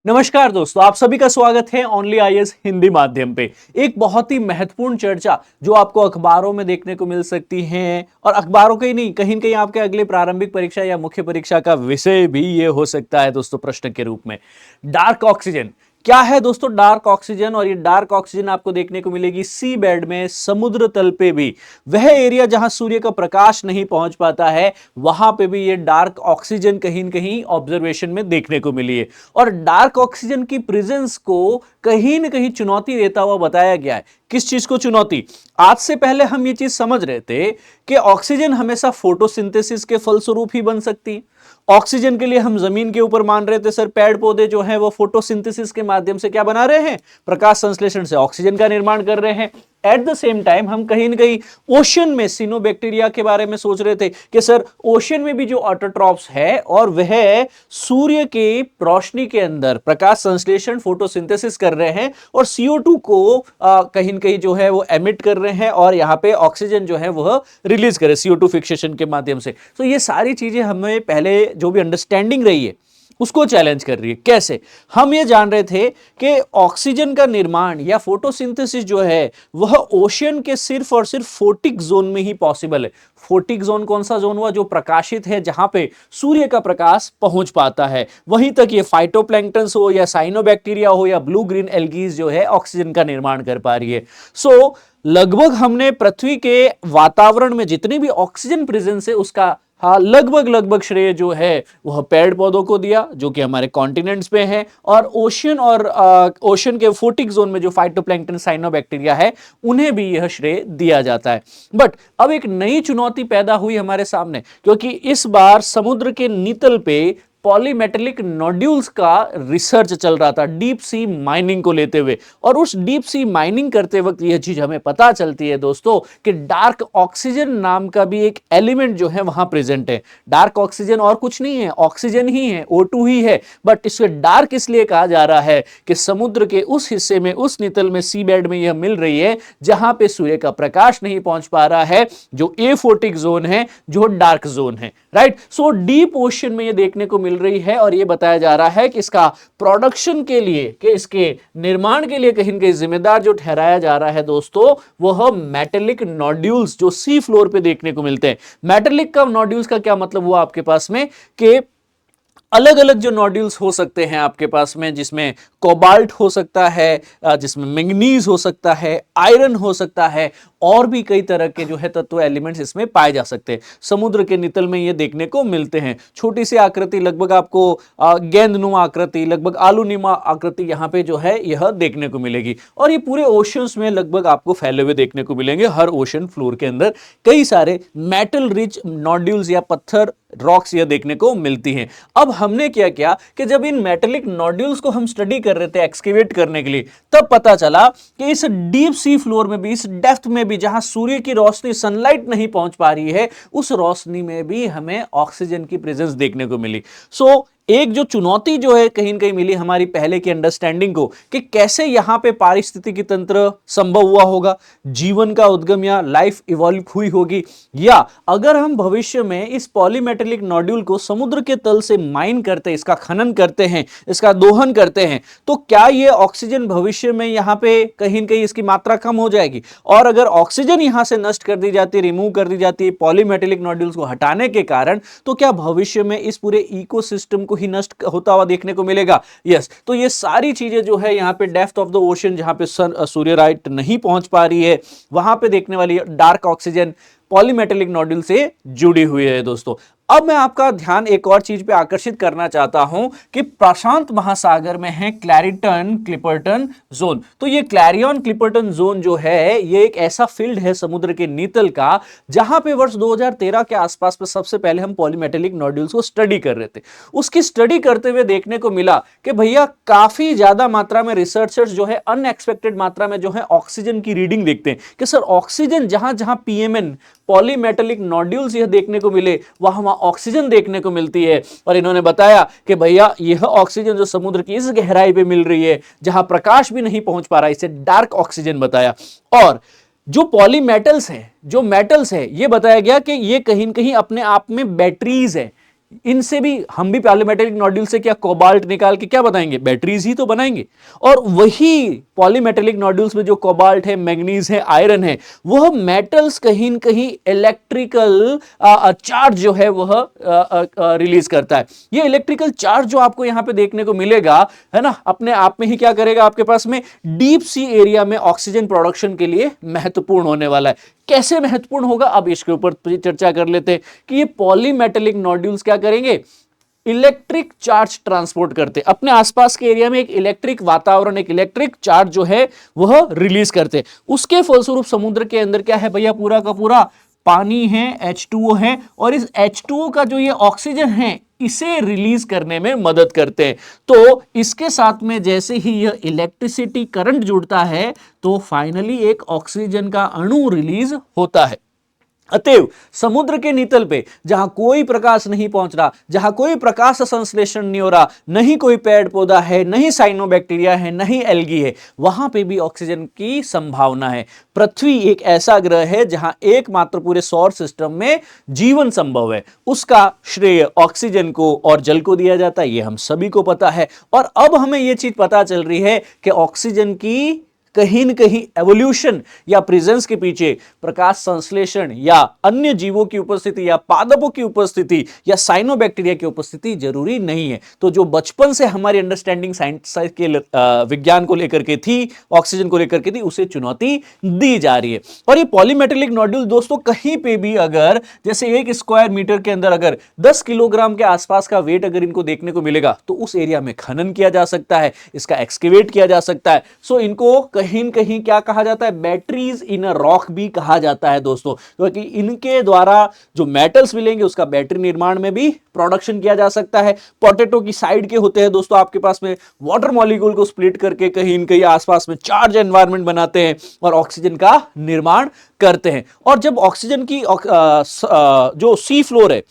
नमस्कार दोस्तों, आप सभी का स्वागत है ओनली आईएएस हिंदी माध्यम पे। एक बहुत ही महत्वपूर्ण चर्चा जो आपको अखबारों में देखने को मिल सकती है और अखबारों के ही नहीं, कहीं न कहीं आपके अगले प्रारंभिक परीक्षा या मुख्य परीक्षा का विषय भी ये हो सकता है दोस्तों, प्रश्न के रूप में। डार्क ऑक्सीजन क्या है दोस्तों? डार्क ऑक्सीजन, और ये डार्क ऑक्सीजन आपको देखने को मिलेगी सी बेड में, समुद्र तल पे भी। वह एरिया जहां सूर्य का प्रकाश नहीं पहुंच पाता है, वहां पे भी ये डार्क ऑक्सीजन कहीं न कहीं ऑब्जर्वेशन में देखने को मिली है। और डार्क ऑक्सीजन की प्रेजेंस को कहीं न कहीं चुनौती देता हुआ बताया गया है। किस चीज को चुनौती? आज से पहले हम ये चीज समझ रहे थे कि ऑक्सीजन हमेशा फोटोसिंथेसिस के फलस्वरूप ही बन सकती है। ऑक्सीजन के लिए हम जमीन के ऊपर मान रहे थे सर, पेड़ पौधे जो हैं वो फोटोसिंथेसिस के माध्यम से क्या बना रहे हैं? प्रकाश संश्लेषण से ऑक्सीजन का निर्माण कर रहे हैं। एट द सेम टाइम हम कहीं न कहीं ओशन में सिनोबैक्टीरिया के बारे में सोच रहे थे कि सर ओशन में भी जो ऑटोट्रॉप्स है और वह सूर्य के रोशनी के अंदर प्रकाश संश्लेषण फोटोसिंथेसिस कर रहे हैं और CO2 को कहीं न कहीं जो है वो एमिट कर रहे हैं और यहां पे ऑक्सीजन जो है वह रिलीज करे CO2 फिक्सेशन के माध्यम से। तो ये सारी चीजें हमें पहले जो भी अंडरस्टैंडिंग रही है उसको चैलेंज कर रही है। कैसे? हम ये जान रहे थे कि ऑक्सीजन का निर्माण या फोटोसिंथेसिस जो है वह ओशियन के सिर्फ और सिर्फ फोटिक जोन में ही पॉसिबल है। फोटिक जोन कौन सा जोन हुआ? जो प्रकाशित है, जहां पे सूर्य का प्रकाश पहुंच पाता है। वहीं तक ये फाइटोप्लैंक्टन्स हो या साइनोबैक्टीरिया हो या ब्लू ग्रीन एल्गीज जो है ऑक्सीजन का निर्माण कर पा रही है। सो लगभग हमने पृथ्वी के वातावरण में जितनी भी ऑक्सीजन प्रेजेंस है उसका लगभग श्रेय जो है वह पेड़ पौधों को दिया, जो कि हमारे कॉन्टिनेंट्स पे है, और ओशन के फोटिक जोन में जो फाइटोप्लैंक्टन साइनोबैक्टीरिया है उन्हें भी यह श्रेय दिया जाता है। बट अब एक नई चुनौती पैदा हुई हमारे सामने, क्योंकि इस बार समुद्र के नितल पे पॉलीमेटेलिक नोड्यूल्स का रिसर्च चल रहा था, डीप सी माइनिंग को लेते हुए। और उस डीप सी माइनिंग करते वक्त यह चीज हमें पता चलती है दोस्तों कि डार्क ऑक्सीजन नाम का भी एक एलिमेंट जो है वहां प्रेजेंट है। डार्क ऑक्सीजन और कुछ नहीं है, ऑक्सीजन ही है, O2 ही है, बट इसे डार्क इसलिए कहा जा रहा है कि समुद्र के उस हिस्से में, उस नितल में, सी बेड में यह मिल रही है जहां पे सूर्य का प्रकाश नहीं पहुंच पा रहा है, जो एफोटिक जोन है, जो डार्क जोन है। राइट? सो डीप ओशन में यह देखने को मिल रही है और यह बताया जा रहा है कि इसका प्रोडक्शन के लिए, कि इसके निर्माण के लिए कहीं न कहीं जिम्मेदार जो ठहराया जा रहा है दोस्तों, वह मेटेलिक नोड्यूल्स जो सी फ्लोर पे देखने को मिलते हैं। मेटेलिक का नोड्यूल्स का क्या मतलब हुआ आपके पास में? कि अलग अलग जो नोड्यूल्स हो सकते हैं आपके पास में, जिसमें कोबाल्ट हो सकता है, जिसमें मैंगनीज हो सकता है, आयरन हो सकता है, और भी कई तरह के जो है तत्व एलिमेंट्स इसमें पाए जा सकते हैं। समुद्र के नितल में ये देखने को मिलते हैं। छोटी सी आकृति, लगभग आपको गेंदनुमा आकृति, लगभग आलूनुमा आकृति यहां पे जो है यह देखने को मिलेगी। और ये पूरे ओशंस में लगभग आपको फैले हुए देखने को मिलेंगे। हर ओशन फ्लोर के अंदर कई सारे मेटल रिच नोड्यूल्स या पत्थर, रॉक्स यह देखने को मिलती हैं। अब हमने क्या किया कि जब इन मेटेलिक नोड्यूल्स को हम स्टडी कर रहे थे एक्सकेवेट करने के लिए, तब पता चला कि इस डीप सी फ्लोर में भी, इस डेप्थ में भी, जहां सूर्य की रोशनी, सनलाइट नहीं पहुंच पा रही है, उस रोशनी में भी हमें ऑक्सीजन की प्रेजेंस देखने को मिली। सो एक जो चुनौती जो है कहीं न कहीं मिली हमारी पहले की अंडरस्टैंडिंग को, कि कैसे यहां पे पारिस्थितिकी तंत्र संभव हुआ होगा, जीवन का उद्गम या लाइफ इवॉल्व हुई होगी, या अगर हम भविष्य में इस पॉलीमेटेलिक नोड्यूल को समुद्र के तल से माइन करते, इसका खनन करते हैं, इसका दोहन करते हैं, तो क्या ये ऑक्सीजन भविष्य में यहां पे कहीं न कहीं इसकी मात्रा कम हो जाएगी? और अगर ऑक्सीजन यहां से नष्ट कर दी जाती है, रिमूव कर दी जाती है पॉलीमेटेलिक नोड्यूल्स को हटाने के कारण, तो क्या भविष्य में इस पूरे इकोसिस्टम को ही नष्ट होता हुआ देखने को मिलेगा? यस। तो ये सारी चीजें जो है यहां पे डेप्थ ऑफ द ओशन, जहां पे सूर्य लाइट नहीं पहुंच पा रही है, वहां पे देखने वाली डार्क ऑक्सीजन पॉलीमेटेलिक नोड्यूल से जुड़ी हुई है दोस्तों। अब मैं आपका ध्यान एक और चीज पे आकर्षित करना चाहता हूं कि प्रशांत महासागर में है क्लैरियन क्लिपर्टन जोन। तो ये क्लैरियन क्लिपर्टन जोन जो है, ये एक ऐसा फील्ड है समुद्र के नितल का, जहां पे वर्ष 2013 के आसपास में सबसे पहले हम पॉलीमेटेलिक नोड्यूल्स को स्टडी कर रहे थे। उसकी स्टडी करते हुए देखने को मिला कि भैया काफी ज्यादा मात्रा में रिसर्चर्स जो है अनएक्सपेक्टेड मात्रा में जो है ऑक्सीजन की रीडिंग देखते हैं कि सर ऑक्सीजन जहां जहां PMN पॉलीमेटेलिक नोड्यूल्स यह देखने को मिले, वहां वहां ऑक्सीजन देखने को मिलती है। और इन्होंने बताया कि भैया यह ऑक्सीजन जो समुद्र की इस गहराई पे मिल रही है, जहां प्रकाश भी नहीं पहुंच पा रहा, इसे डार्क ऑक्सीजन बताया। और जो पॉलीमेटल्स हैं, जो मेटल्स है, यह बताया गया कि ये कहीं न कहीं अपने आप में बैटरीज है। इनसे भी हम भी पॉलीमेटेलिक नोड्यूल से क्या कोबाल्ट निकाल के क्या बनाएंगे, बैटरीज ही तो बनाएंगे। और वही पॉलीमेटेलिक नोड्यूल्स में जो कोबाल्ट है, मैग्नीज है, आयरन है, वह मेटल्स कहीं न कहीं इलेक्ट्रिकल चार्ज जो है वह रिलीज करता है। ये इलेक्ट्रिकल चार्ज जो आपको यहां पे देखने को मिलेगा, है ना, अपने आप में ही क्या करेगा, आपके पास में डीप सी एरिया में ऑक्सीजन प्रोडक्शन के लिए महत्वपूर्ण होने वाला है। कैसे महत्वपूर्ण होगा, अब इसके ऊपर चर्चा कर लेते हैं कि ये पॉलीमेटेलिक नोड्यूल्स क्या करेंगे, इलेक्ट्रिक चार्ज ट्रांसपोर्ट करते, अपने आसपास के एरिया में एक इलेक्ट्रिक वातावरण, एक इलेक्ट्रिक चार्ज जो है वह रिलीज करते। उसके फलस्वरूप समुद्र के अंदर क्या है भैया, पूरा का पूरा पानी है, H2O है, और इस H2O का जो ये ऑक्सीजन है इसे रिलीज करने में मदद करते हैं। तो इसके साथ में जैसे ही यह इलेक्ट्रिसिटी करंट जुड़ता है तो फाइनली एक ऑक्सीजन का अणु रिलीज होता है। अतएव समुद्र के नितल पे जहां कोई प्रकाश नहीं पहुंच रहा, जहां कोई प्रकाश संश्लेषण नहीं हो रहा, नहीं कोई पेड़ पौधा है, नहीं साइनोबैक्टीरिया है, नहीं एल्गी है, वहां पे भी ऑक्सीजन की संभावना है। पृथ्वी एक ऐसा ग्रह है जहां एकमात्र पूरे सौर सिस्टम में जीवन संभव है। उसका श्रेय ऑक्सीजन को और जल को दिया जाता है, यह हम सभी को पता है। और अब हमें यह चीज पता चल रही है कि ऑक्सीजन की कहीं न कहीं एवोल्यूशन या प्रेजेंस के पीछे प्रकाश संश्लेषण या अन्य जीवों की उपस्थिति या पादपों की उपस्थिति या साइनोबैक्टीरिया की उपस्थिति जरूरी नहीं है। तो जो बचपन से हमारी अंडरस्टैंडिंग साइंस के विज्ञान को लेकर के थी, ऑक्सीजन को लेकर के थी, उसे चुनौती दी जा रही है। और ये पॉलीमेटेलिक नोड्यूल दोस्तों कहीं पे भी अगर जैसे 1 स्क्वायर मीटर के अंदर अगर 10 किलोग्राम के आसपास का वेट अगर इनको देखने को मिलेगा तो उस एरिया में खनन किया जा सकता है, इसका एक्सकेवेट किया जा सकता है। सो इनको कहीं न कहीं क्या कहा जाता है, बैटरीज इन अ रॉक भी कहा जाता है दोस्तों, क्योंकि इनके द्वारा जो मेटल्स मिलेंगे उसका बैटरी निर्माण में भी प्रोडक्शन किया जा सकता है। पोटैटो की साइड के होते हैं दोस्तों आपके पास में, वाटर मॉलिक्यूल को स्प्लिट करके कहीं न कहीं आसपास में चार्ज एनवायरनमेंट बनाते हैं और ऑक्सीजन का निर्माण करते हैं। और जब ऑक्सीजन की जो सी फ्लोर है,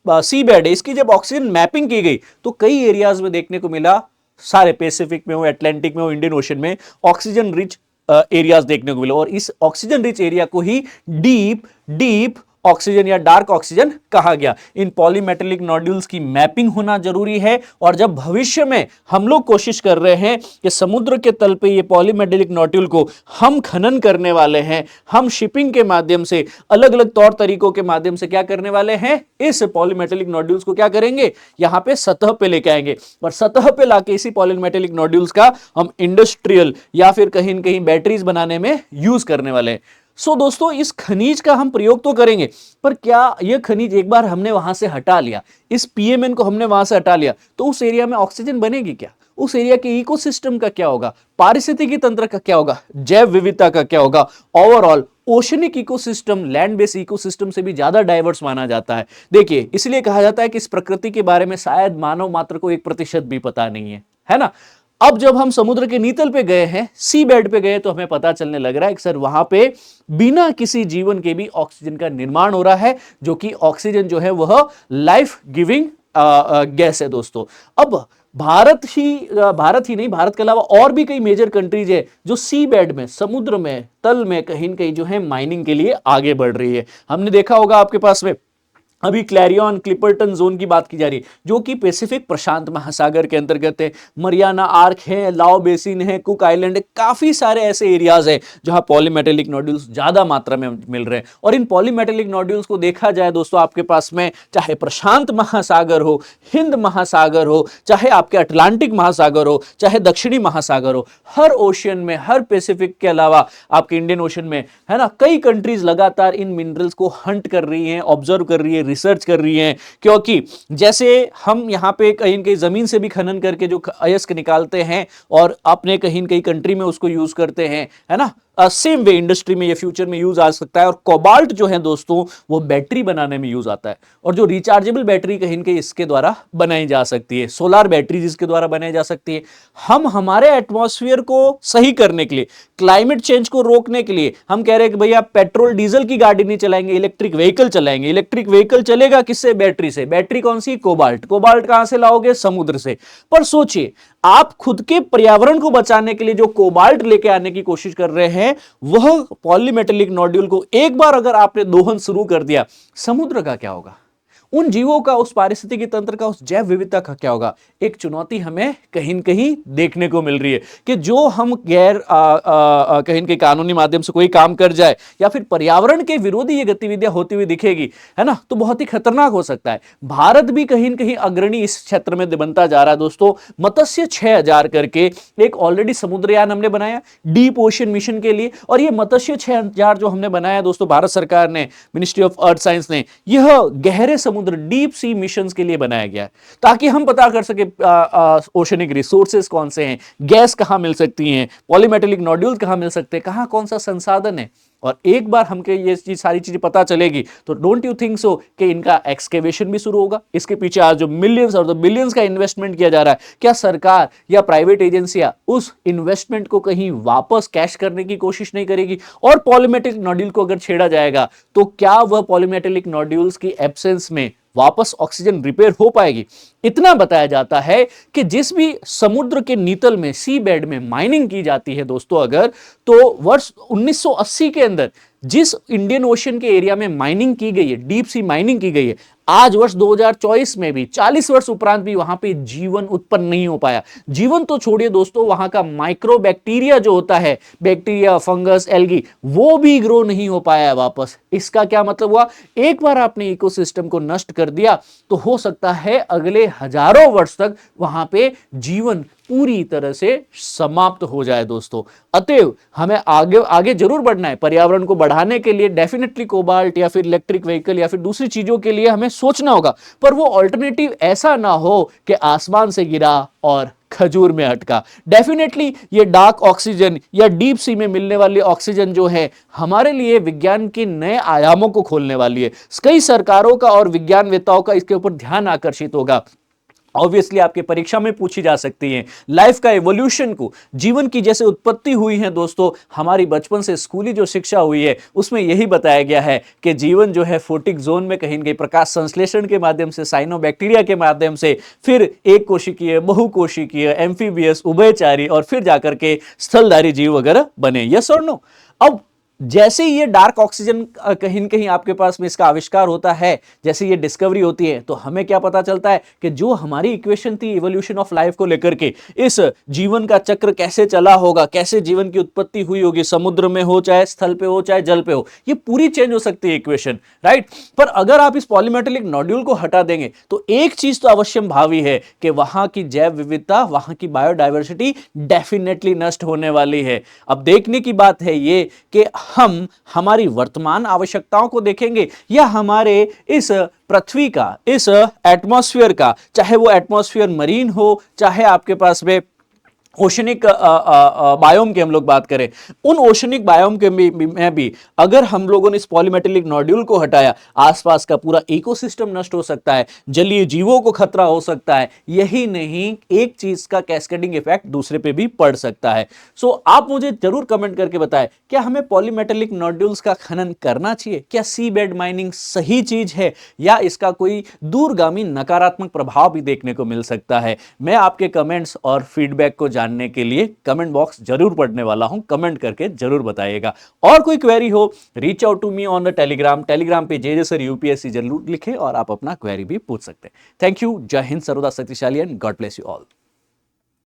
सी बेड है, इसकी जब ऑक्सीजन मैपिंग की गई तो कई एरियाज में देखने को मिला, सारे पैसिफिक में हो, अटलांटिक में हो, इंडियन ओशन में ऑक्सीजन रिच एरियाज देखने को मिले। और इस ऑक्सीजन रिच एरिया को ही डीप ऑक्सीजन या डार्क ऑक्सीजन कहा गया। इन पॉलीमेटेलिक नोड्यूल्स की मैपिंग होना जरूरी है। और जब भविष्य में हम लोग कोशिश कर रहे हैं कि समुद्र के तल पे ये पॉलीमेटेलिक नोड्यूल को हम खनन करने वाले हैं, हम शिपिंग के माध्यम से, अलग अलग तौर तरीकों के माध्यम से क्या करने वाले हैं, इस पॉलीमेटेलिक नोड्यूल्स को क्या करेंगे, यहां पे सतह पे लेके आएंगे। और सतह पे लाके इसी पॉलीमेटेलिक नोड्यूल्स का हम इंडस्ट्रियल या फिर कहीं न कहीं बैटरीज बनाने में यूज करने वाले हैं। सो दोस्तों इस खनिज का हम प्रयोग तो करेंगे, पर क्या यह खनिज एक बार हमने वहां से हटा लिया, इस पीएमएन को हमने वहां से हटा लिया, तो उस एरिया में ऑक्सीजन बनेगी क्या, उस एरिया के इकोसिस्टम का क्या होगा, पारिस्थितिकी तंत्र का क्या होगा, जैव विविधता का क्या होगा, overall oceanic ecosystem land based ecosystem से भी ज्यादा डाइवर्स माना जाता है। देखिए इसलिए कहा जाता है कि इस प्रकृति के बारे में शायद मानव मात्र को 1% भी पता नहीं है ना। अब जब हम समुद्र के नीतल पे गए हैं, सी बेड पे गए, तो हमें पता चलने लग रहा है कि सर वहां पे बिना किसी जीवन के भी ऑक्सीजन का निर्माण हो रहा है, जो कि ऑक्सीजन जो है वह लाइफ गिविंग गैस है दोस्तों। अब भारत ही नहीं, भारत के अलावा और भी कई मेजर कंट्रीज है जो सी बेड में, समुद्र में, तल में कहीं न कहीं जो है माइनिंग के लिए आगे बढ़ रही है। हमने देखा होगा आपके पास में अभी क्लैरियन क्लिपर्टन जोन की बात की जा रही है, जो कि पैसिफिक प्रशांत महासागर के अंतर्गत है। मरियाना आर्क है, लाओ बेसिन है, कुक आइलैंड है, काफी सारे ऐसे एरियाज है जहां पॉलीमेटेलिक नोड्यूल्स ज्यादा मात्रा में मिल रहे हैं। और इन पॉलीमेटेलिक नोड्यूल्स को देखा जाए दोस्तों, आपके पास में चाहे प्रशांत महासागर हो, हिंद महासागर हो, चाहे आपके अटलांटिक महासागर हो, चाहे दक्षिणी महासागर हो, हर ओशियन में, हर पैसिफिक के अलावा आपके इंडियन ओशन में, है ना, कई कंट्रीज लगातार इन मिनरल्स को हंट कर रही हैं, ऑब्जर्व कर रही है, रिसर्च कर रही हैं। क्योंकि जैसे हम यहां पे कहीं कहीं जमीन से भी खनन करके जो अयस्क निकालते हैं और अपने कहीं न कहीं कंट्री में उसको यूज करते हैं, है ना, सेम वे इंडस्ट्री में ये फ्यूचर में यूज आ सकता है। और कोबाल्ट जो है दोस्तों वो बैटरी बनाने में यूज आता है, और जो रिचार्जेबल बैटरी कहीं न कहीं इसके द्वारा बनाई जा सकती है, सोलर बैटरी जिसके द्वारा बनाई जा सकती है। हम हमारे एटमॉस्फेयर को सही करने के लिए, क्लाइमेट चेंज को रोकने के लिए हम कह रहे हैं कि भैया पेट्रोल डीजल की गाड़ी नहीं चलाएंगे, इलेक्ट्रिक व्हीकल चलाएंगे। इलेक्ट्रिक व्हीकल चलेगा किससे, बैटरी से। बैटरी कौन सी, कोबाल्ट। कोबाल्ट कहां से लाओगे, समुद्र से। पर सोचिए आप खुद के पर्यावरण को बचाने के लिए जो कोबाल्ट लेके आने की कोशिश कर रहे हैं, वह पॉलीमेटेलिक नोड्यूल को एक बार अगर आपने दोहन शुरू कर दिया, समुद्र का क्या होगा, उन जीवों का, उस पारिस्थितिकी तंत्र का, उस जैव विविधता का क्या होगा? एक चुनौती हमें कहीं न कहीं देखने को मिल रही है कि जो हम गैर कहीं न कहीं कानूनी माध्यम से कोई काम कर जाए या फिर पर्यावरण के विरोधी ये गतिविधियां होती हुई दिखेगी, है ना, तो बहुत ही खतरनाक हो सकता है। भारत भी कहीं न कहीं अग्रणी इस क्षेत्र में बनता जा रहा है दोस्तों। मत्स्य 6000 करके एक ऑलरेडी समुद्रयान हमने बनाया डीप ओशन मिशन के लिए, और ये मत्स्य 6000 जो हमने बनाया दोस्तों, भारत सरकार ने, मिनिस्ट्री ऑफ अर्थ साइंस ने, यह गहरे समुद्र डीप सी मिशन के लिए बनाया गया है ताकि हम पता कर सके ओशनिक रिसोर्सेज कौन से हैं, गैस कहां मिल सकती हैं, पॉलीमेटेलिक नोड्यूल्स कहां मिल सकते हैं, कहां कौन सा संसाधन है। और एक बार हमको ये चीज, सारी चीजें पता चलेगी तो डोंट यू थिंक सो कि इनका एक्सकेवेशन भी शुरू होगा। इसके पीछे आज जो मिलियंस और बिलियंस का इन्वेस्टमेंट किया जा रहा है, क्या सरकार या प्राइवेट एजेंसियां उस इन्वेस्टमेंट को कहीं वापस कैश करने की कोशिश नहीं करेगी? और पॉलीमेटेलिक नोड्यूल को अगर छेड़ा जाएगा तो क्या वह पॉलीमेटेलिक नोड्यूल्स की एब्सेंस में वापस ऑक्सीजन रिपेयर हो पाएगी? इतना बताया जाता है कि जिस भी समुद्र के नीतल में, सी बेड में माइनिंग की जाती है दोस्तों, अगर तो वर्ष 1980 के अंदर जिस इंडियन ओशन के एरिया में माइनिंग की गई है, डीप सी माइनिंग की गई है, आज वर्ष 2024 में भी 40 वर्ष उपरांत भी वहां पे जीवन उत्पन्न नहीं हो पाया। जीवन तो छोड़िए दोस्तों, वहां का माइक्रो बैक्टीरिया जो होता है, बैक्टीरिया, फंगस, एल्गी, वो भी ग्रो नहीं हो पाया है वापस। इसका क्या मतलब हुआ? एक बार आपने इकोसिस्टम को नष्ट कर दिया तो हो सकता है अगले हजारों वर्ष तक वहां पे जीवन पूरी तरह से समाप्त हो जाए दोस्तों। अतएव हमें आगे आगे जरूर बढ़ना है। पर्यावरण को बढ़ाने के लिए डेफिनेटली कोबाल्ट या फिर इलेक्ट्रिक व्हीकल या फिर दूसरी चीजों के लिए हमें सोचना होगा, पर वो ऑल्टरनेटिव ऐसा ना हो कि आसमान से गिरा और खजूर में अटका। डेफिनेटली ये डार्क ऑक्सीजन या डीप सी में मिलने वाली ऑक्सीजन जो है, हमारे लिए विज्ञान के नए आयामों को खोलने वाली है। कई सरकारों का और विज्ञानवेत्ताओं का इसके ऊपर ध्यान आकर्षित होगा। ऑब्वियसली आपके परीक्षा में पूछी जा सकती है लाइफ का एवोल्यूशन को, जीवन की जैसे उत्पत्ति हुई है दोस्तों, हमारी बचपन से स्कूली जो शिक्षा हुई है उसमें यही बताया गया है कि जीवन जो है फोटिक जोन में कहीं न कहीं प्रकाश संश्लेषण के माध्यम से, साइनोबैक्टीरिया के माध्यम से, फिर एक कोशिकीय, बहुकोशिकीय, एम्फीबियस, उभयचारी, और फिर जाकर के स्थलधारी जीव वगैरह बने। यस और नो? अब जैसे ही ये डार्क ऑक्सीजन कहीं न कहीं आपके पास में इसका आविष्कार होता है, जैसे ये डिस्कवरी होती है, तो हमें क्या पता चलता है कि जो हमारी इक्वेशन थी इवोल्यूशन ऑफ लाइफ को लेकर के, इस जीवन का चक्र कैसे चला होगा, कैसे जीवन की उत्पत्ति हुई होगी, समुद्र में हो, चाहे स्थल पे हो, चाहे जल पे हो, ये पूरी चेंज हो सकती है इक्वेशन, राइट? पर अगर आप इस पॉलीमेटेलिक नोड्यूल को हटा देंगे तो एक चीज तो अवश्यम भावी है कि वहां की जैव विविधता, वहां की बायोडायवर्सिटी डेफिनेटली नष्ट होने वाली है। अब देखने की बात है ये कि हम हमारी वर्तमान आवश्यकताओं को देखेंगे या हमारे इस पृथ्वी का, इस एटमॉस्फेयर का, चाहे वो एटमॉस्फेयर मरीन हो, चाहे आपके पास में ओशनिक बायोम की हम लोग बात करें, उन ओशनिक बायोम के में भी अगर हम लोगों ने इस पॉलीमेटेलिक नोड्यूल को हटाया, आसपास का पूरा इकोसिस्टम नष्ट हो सकता है, जलीय जीवों को खतरा हो सकता है। यही नहीं, एक चीज का कैस्केडिंग इफेक्ट दूसरे पे भी पड़ सकता है। सो आप मुझे जरूर कमेंट करके बताएं, क्या हमें पॉलीमेटेलिक नोड्यूल्स का खनन करना चाहिए? क्या सी बेड माइनिंग सही चीज है या इसका कोई दूरगामी नकारात्मक प्रभाव भी देखने को मिल सकता है? मैं आपके कमेंट्स और फीडबैक को जानने के लिए कमेंट बॉक्स जरूर पढ़ने वाला हूं, कमेंट करके जरूर बताइएगा। और कोई क्वेरी हो, reach out to me on the Telegram पे जे सर यूपीएससी जरूर लिखें और आप अपना क्वेरी भी पूछ सकते हैं। Thank you. जय हिंद, सर्वदा शक्तिशाली, and God bless you all.